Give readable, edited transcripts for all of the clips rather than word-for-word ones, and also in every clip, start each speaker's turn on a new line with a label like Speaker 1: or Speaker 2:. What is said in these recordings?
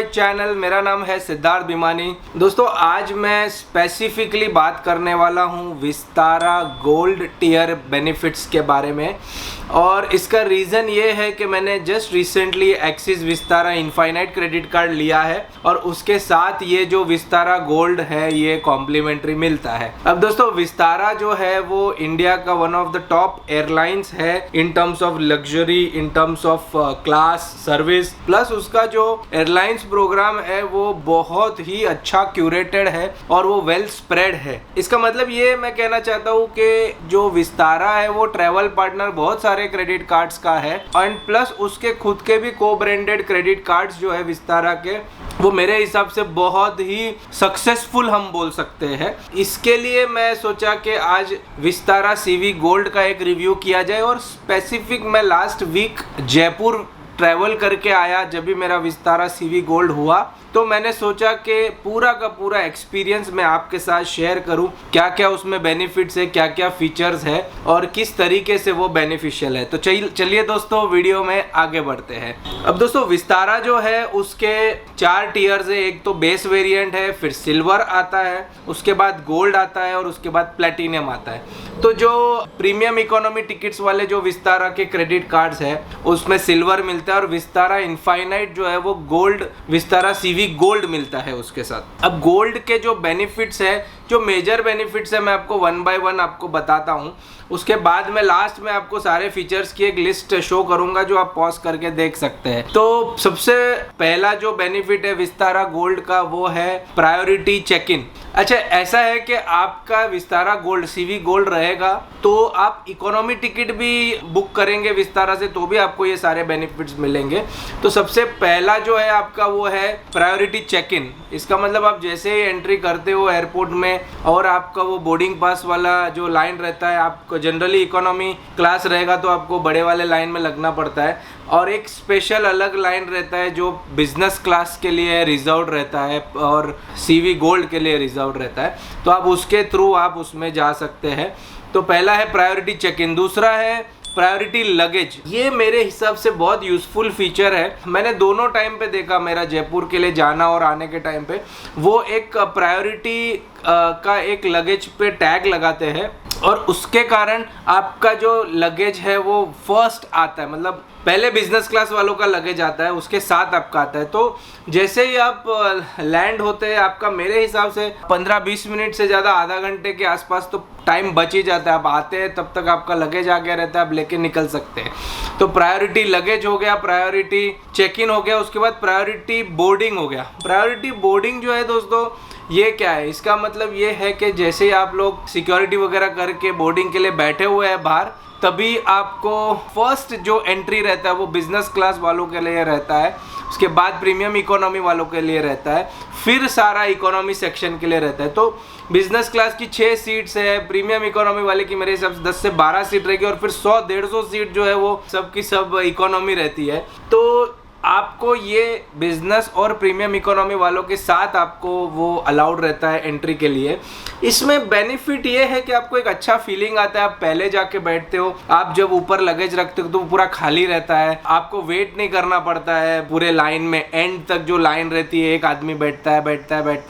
Speaker 1: My channel. मेरा नाम है सिद्धार्थ भिमानी। दोस्तों आज मैं स्पेसिफिकली बात करने वाला हूँ विस्तारा गोल्ड टियर बेनिफिट्स के बारे में, और इसका रीज़न ये है कि मैंने just recently axis Vistara infinite credit card लिया है और उसके साथ ये जो विस्तारा गोल्ड है ये कॉम्प्लीमेंट्री मिलता है। अब दोस्तों विस्तारा जो है वो इंडिया का one of the top airlines है in terms of luxury, in terms of class service, plus उसका जो एयरलाइंस प्रोग्राम है वो बहुत ही अच्छा क्यूरेटेड है और वो वेल स्प्रेड है। इसका मतलब ये मैं कहना चाहता हूँ कि जो विस्तारा है वो ट्रैवल पार्टनर बहुत सारे क्रेडिट कार्ड्स का है, एंड प्लस उसके खुद के भी को ब्रांडेड क्रेडिट कार्ड्स जो है विस्तारा के, वो मेरे हिसाब से बहुत ही सक्सेसफुल हम बोल सकते हैं। इसके लिए मैं सोचा कि आज विस्तारा सीवी गोल्ड का एक रिव्यू किया जाए, और स्पेसिफिक मैं लास्ट वीक जयपुर ट्रैवल करके आया जब भी मेरा विस्तारा सीवी गोल्ड हुआ, तो मैंने सोचा कि पूरा का पूरा एक्सपीरियंस मैं आपके साथ शेयर करूं, क्या क्या उसमें बेनिफिट्स है, क्या क्या फीचर्स है और किस तरीके से वो बेनिफिशियल है। तो चलिए दोस्तों वीडियो में आगे बढ़ते हैं। अब दोस्तों विस्तारा जो है उसके 4 टियर्स है। एक तो बेस वेरिएंट है, फिर सिल्वर आता है, उसके बाद गोल्ड आता है और उसके बाद प्लेटिनियम आता है। तो जो प्रीमियम इकोनॉमी टिकट्स वाले जो विस्तारा के क्रेडिट कार्ड्स है उसमें सिल्वर मिलता है, और विस्तारा इनफाइनाइट जो है वो गोल्ड, विस्तारा सीवी गोल्ड मिलता है उसके साथ। अब गोल्ड के जो बेनिफिट्स है, जो मेजर बेनिफिट्स है, मैं आपको 1 बाय 1 आपको बताता हूँ। उसके बाद में लास्ट में आपको सारे फीचर्स की एक लिस्ट शो करूंगा जो आप पॉज करके देख सकते हैं। तो सबसे पहला जो बेनिफिट है विस्तारा गोल्ड का वो है प्रायोरिटी चेक इन। अच्छा, ऐसा है कि आपका विस्तारा गोल्ड सीवी गोल्ड रहेगा तो आप इकोनॉमी टिकट भी बुक करेंगे विस्तारा से तो भी आपको ये सारे बेनिफिट्स मिलेंगे। तो सबसे पहला जो है आपका वो है प्रायोरिटी चेक इन। इसका मतलब आप जैसे ही एंट्री करते हो एयरपोर्ट में और आपका वो बोर्डिंग पास वाला जो लाइन रहता है, आपको जनरली इकोनॉमी क्लास रहेगा तो आपको बड़े वाले लाइन में लगना पड़ता है, और एक स्पेशल अलग लाइन रहता है जो बिजनेस क्लास के लिए रिजर्व रहता है और सीवी गोल्ड के लिए रिजर्व रहता है। तो आप उसके थ्रू आप उसमें जा सकते हैं। तो पहला है प्रायोरिटी चेक इन। दूसरा है प्रायोरिटी लगेज। ये मेरे हिसाब से बहुत यूज़फुल फीचर है। मैंने दोनों टाइम पे देखा, मेरा जयपुर के लिए जाना और आने के टाइम पे वो एक प्रायोरिटी का एक लगेज पे टैग लगाते हैं और उसके कारण आपका जो लगेज है वो फर्स्ट आता है। मतलब पहले बिजनेस क्लास वालों का लगेज आता है, उसके साथ आपका आता है। तो जैसे ही आप लैंड होते हैं आपका मेरे हिसाब से 15-20 मिनट से ज़्यादा आधा घंटे के आसपास तो टाइम बच ही जाता है। आप आते हैं तब तक आपका लगेज आ गया रहता है, आप लेके निकल सकते हैं। तो प्रायोरिटी लगेज हो गया, प्रायोरिटी चेक इन हो गया, उसके बाद प्रायोरिटी बोर्डिंग हो गया। प्रायोरिटी बोर्डिंग जो है दोस्तों ये क्या है, इसका मतलब ये है कि जैसे ही आप लोग सिक्योरिटी वगैरह करके बोर्डिंग के लिए बैठे हुए हैं बाहर, तभी आपको फर्स्ट जो एंट्री रहता है वो बिजनेस क्लास वालों के लिए रहता है, उसके बाद प्रीमियम इकोनॉमी वालों के लिए रहता है, फिर सारा इकोनॉमी सेक्शन के लिए रहता है। तो बिजनेस क्लास की 6 सीट्स है, प्रीमियम इकोनॉमी वाले की मेरे हिसाब से 10 से 12 सीट रहेगी, और फिर 100-150 सीट जो है वो सब की सब इकोनॉमी रहती है। तो आपको ये बिजनेस और प्रीमियम इकोनॉमी वालों के साथ आपको वो अलाउड रहता है एंट्री के लिए। इसमें बेनिफिट ये है कि आपको एक अच्छा फीलिंग आता है। आप पहले जाके बैठते हो, आप जब ऊपर लगेज रखते हो तो पूरा खाली रहता है, आपको वेट नहीं करना पड़ता है पूरे लाइन में। एंड तक जो लाइन रहती है एक आदमी बैठता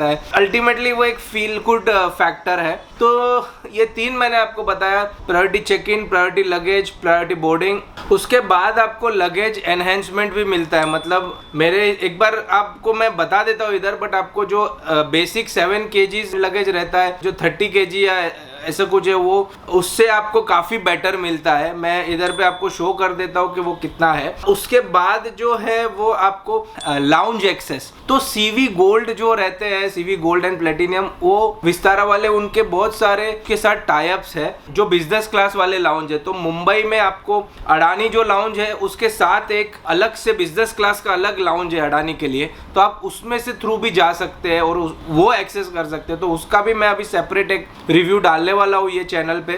Speaker 1: है। अल्टीमेटली वो एक फील गुड फैक्टर है। तो ये 3 मैंने आपको बताया, priority check in, priority luggage, priority boarding. उसके बाद आपको लगेज एनहेंसमेंट भी मिलता है। मतलब मेरे एक बार आपको मैं बता देता हूँ इधर, बट आपको जो बेसिक 7 kg लगेज रहता है, जो 30 kg या ऐसा कुछ है, वो उससे आपको काफ़ी बेटर मिलता है। मैं इधर पे आपको शो कर देता हूँ कि वो कितना है। उसके बाद जो है वो आपको लाउंज एक्सेस। तो सीवी गोल्ड जो रहते हैं, सीवी गोल्ड एंड प्लेटिनियम, वो विस्तारा वाले उनके बहुत सारे के साथ टाइप्स है जो बिजनेस क्लास वाले लाउंज है। तो मुंबई में आपको अडानी जो लाउंज है उसके साथ एक अलग से बिजनेस क्लास का अलग लाउंज है अडानी के लिए, तो आप उसमें से थ्रू भी जा सकते हैं और वो एक्सेस कर सकते हैं। तो उसका भी मैं अभी सेपरेट एक रिव्यू डालने वाला हूँ ये चैनल पे,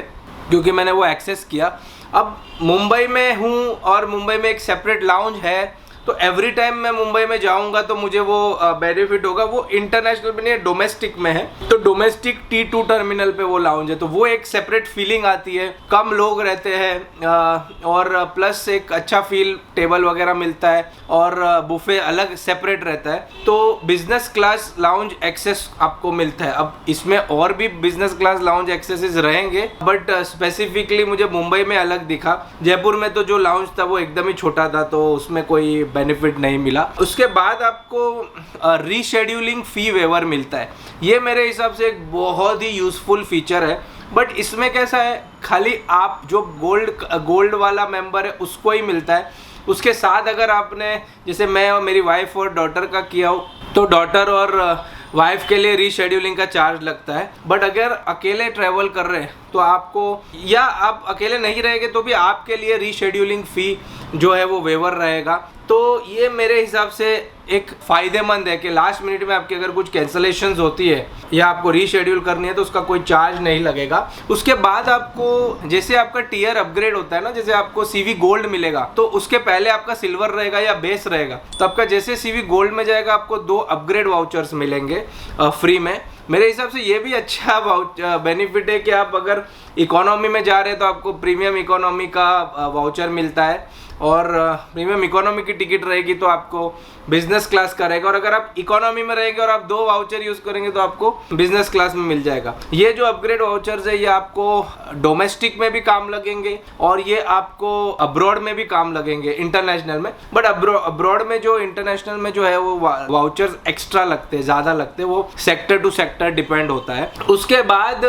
Speaker 1: क्योंकि मैंने वो एक्सेस किया। अब मुंबई में हूँ और मुंबई में एक सेपरेट लाउंज है तो एवरी टाइम मैं मुंबई में जाऊंगा तो मुझे वो बेनिफिट होगा। वो इंटरनेशनल में नहीं है, डोमेस्टिक में है, तो डोमेस्टिक T2 टर्मिनल पे वो लाउंज है, तो वो एक सेपरेट फीलिंग आती है, कम लोग रहते हैं और प्लस एक अच्छा फील, टेबल वगैरह मिलता है और बुफे अलग सेपरेट रहता है। तो बिजनेस क्लास लाउंज एक्सेस आपको मिलता है। अब इसमें और भी बिजनेस क्लास लाउंज एक्सेसेस रहेंगे, बट स्पेसिफिकली मुझे मुंबई में अलग दिखा। जयपुर में तो जो लाउंज था वो एकदम ही छोटा था, तो उसमें कोई बेनिफिट नहीं मिला। उसके बाद आपको रीशेड्यूलिंग फी वेवर मिलता है। ये मेरे हिसाब से एक बहुत ही यूजफुल फीचर है, बट इसमें कैसा है, खाली आप जो गोल्ड वाला मेंबर है उसको ही मिलता है। उसके साथ अगर आपने, जैसे मैं और मेरी वाइफ और डॉटर का किया हो, तो डॉटर और वाइफ के लिए रीशेड्यूलिंग का चार्ज लगता है। बट अगर अकेले ट्रैवल कर रहे हैं तो आपको, या आप अकेले नहीं रहेंगे तो भी आपके लिए रीशेड्यूलिंग फ़ी जो है वो वेवर रहेगा। तो ये मेरे हिसाब से एक फ़ायदेमंद है कि लास्ट मिनट में आपकी अगर कुछ कैंसलेशंस होती है या आपको रीशेड्यूल करनी है तो उसका कोई चार्ज नहीं लगेगा। उसके बाद आपको, जैसे आपका टियर अपग्रेड होता है ना, जैसे आपको CV गोल्ड मिलेगा तो उसके पहले आपका सिल्वर रहेगा या बेस रहेगा, तो आपका जैसे CV गोल्ड में जाएगा आपको 2 अपग्रेड वाउचर्स मिलेंगे फ्री में। मेरे हिसाब से ये भी अच्छा बेनिफिट है कि आप अगर इकोनॉमी में जा रहे हैं तो आपको प्रीमियम इकोनॉमी का वाउचर मिलता है, और प्रीमियम इकोनॉमी की टिकट रहेगी तो आपको बिजनेस क्लास का रहेगा, और अगर आप इकोनॉमी में रहेंगे और आप 2 वाउचर यूज करेंगे तो आपको बिजनेस क्लास में मिल जाएगा। ये जो अपग्रेड वाउचर्स है ये आपको डोमेस्टिक में भी काम लगेंगे और ये आपको अब्रॉड में भी काम लगेंगे, इंटरनेशनल में। बट अब्रॉड में जो, इंटरनेशनल में जो है वो वाउचर्स एक्स्ट्रा लगते हैं, ज़्यादा लगते हैं, वो सेक्टर टू सेक्टर डिपेंड होता है। उसके बाद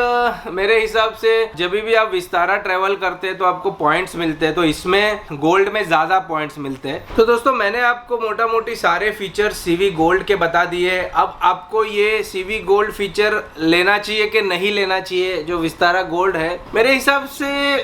Speaker 1: मेरे हिसाब से जब भी आप विस्तारा ट्रेवल करते हैं तो आपको पॉइंट्स मिलते हैं, तो इसमें गोल्ड में ज़्यादा पॉइंट्स मिलते हैं। तो दोस्तों मैंने आपको मोटा मोटी सारे फीचर CV गोल्ड के बता दिए। अब आपको ये CV गोल्ड फीचर लेना चाहिए कि नहीं लेना चाहिए, जो विस्तारा गोल्ड है, मेरे हिसाब से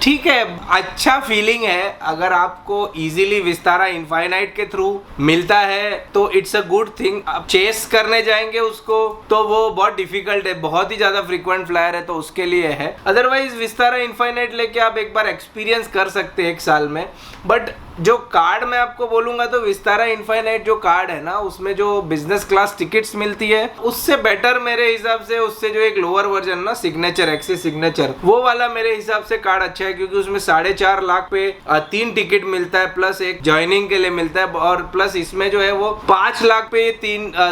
Speaker 1: ठीक है, अच्छा फीलिंग है। अगर आपको इजीली विस्तारा इनफाइनाइट के थ्रू मिलता है तो इट्स अ गुड थिंग। आप चेस करने जाएंगे उसको तो वो बहुत डिफिकल्ट है, बहुत ही ज़्यादा फ्रीक्वेंट फ्लायर है, तो उसके लिए है। अदरवाइज विस्तारा इनफाइनाइट लेके आप एक बार एक्सपीरियंस कर सकते हैं 1 साल में। बट जो कार्ड मैं आपको बोलूंगा तो विस्तारा इनफाइनाइट जो कार्ड है ना, उसमें जो बिजनेस क्लास टिकट्स मिलती है उससे बेटर मेरे हिसाब से, उससे जो एक लोअर वर्जन ना, सिग्नेचर, एक्सिस सिग्नेचर, वो वाला मेरे हिसाब से कार्ड अच्छा है, क्योंकि उसमें 4.5 लाख पे 3 टिकट मिलता है, प्लस एक ज्वाइनिंग के लिए मिलता है, और प्लस इसमें जो है वो 5 लाख पे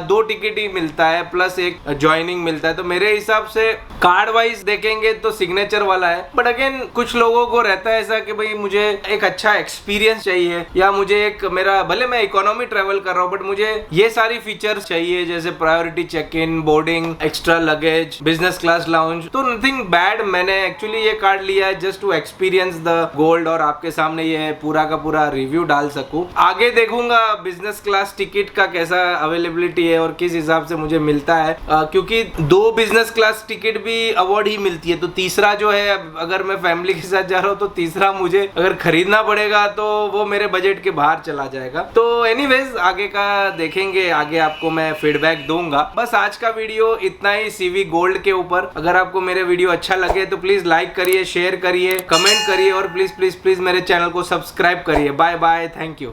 Speaker 1: 2 टिकट ही मिलता है, प्लस एक ज्वाइनिंग मिलता है। तो मेरे हिसाब से कार्ड वाइज देखेंगे तो सिग्नेचर वाला है। बट अगेन कुछ लोगों को रहता है ऐसा कि भाई मुझे एक अच्छा एक्सपीरियंस चाहिए, या मुझे एक, मेरा भले मैं इकोनॉमी ट्रेवल कर रहा हूँ बट मुझे ये सारी फीचर्स चाहिए, जैसे priority check in, boarding, extra luggage, business class lounge. तो नथिंग बैड, मैंने एक्चुअली ये कार्ड लिया है just to experience the gold, और आपके सामने ये पूरा का पूरा रिव्यू डाल सकूं। आगे देखूंगा बिजनेस क्लास टिकट का कैसा अवेलेबिलिटी है और किस हिसाब से मुझे मिलता है, क्योंकि 2 बिजनेस क्लास टिकट भी अवार्ड ही मिलती है, तो तीसरा जो है, अगर मैं फैमिली के साथ जा रहा हूँ तो तीसरा मुझे अगर खरीदना पड़ेगा तो वो मेरे बजट के बाहर चला जाएगा। तो एनीवेज आगे का देखेंगे, आगे आपको मैं फीडबैक दूंगा। बस आज का वीडियो इतना ही CV गोल्ड के ऊपर। अगर आपको मेरे वीडियो अच्छा लगे तो प्लीज लाइक करिए, शेयर करिए, कमेंट करिए, और प्लीज प्लीज प्लीज मेरे चैनल को सब्सक्राइब करिए। Bye bye, thank you.